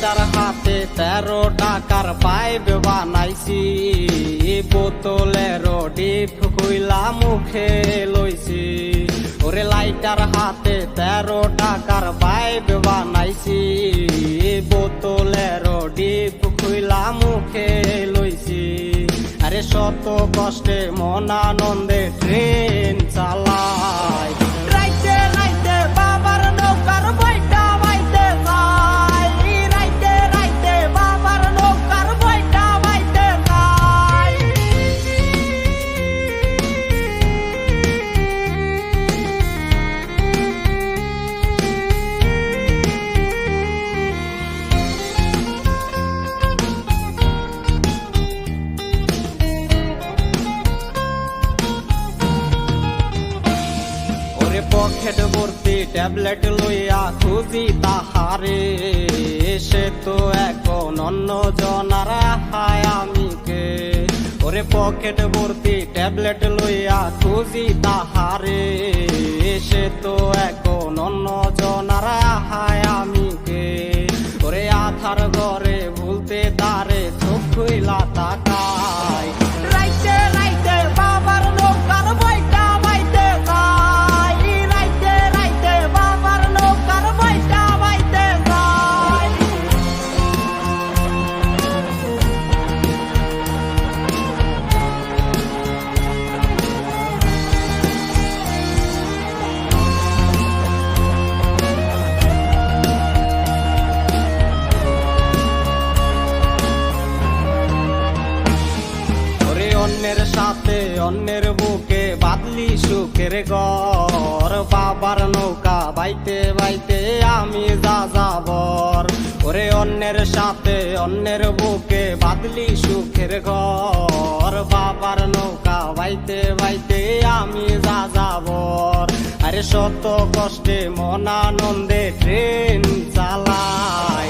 Lighter হাতে 13 টাকার pipe বানাইছি, বোতলের ডিপ কইলা মুখে লইছি। ওরে লাইটার হাতে 13 টাকার পাইপ বানাইছি, বোতলের ডিপ কইলা মুখে লইছি। আরে শত কষ্টে মন আনন্দে ট্রেন চালাই, রাইতে রাইতে বাবার নৌকার বইটা বাইতে যাই, রাইতে রাইতে বাবার নৌকার বইটা বাইতে যাই। পকেট ভর্তি ট্যাবলেট লইয়া খুঁজি তাহারে, সে তো এখন অন্য জনার হায় আমি কে। ওরে পকেট ভর্তি ট্যাবলেট লইয়া খুঁজি তাহারে, সে তো এখন অন্য জনার হায় আমি কে। ওরে আধার ঘরে ভুলতে তারে চোখ খুইলা তাকাই, রাইতে রাইতে বাবার নৌকার বইটা বাইতে যাই, রাইতে রাইতে বাবার নৌকার বইটা বাইতে যাই। অন্যের সাথে অন্যের বুকে বাদলি সুখের ঘর, বাবার নৌকা বাইতে বাইতে আমি যা যাবর। ওরে অন্যের সাথে অন্যের বুকে বাদলি সুখের ঘর, বাবার নৌকা বাইতে বাইতে আমি যা যাবর। আরে শত কষ্টে মন আনন্দে ট্রেন চালাই।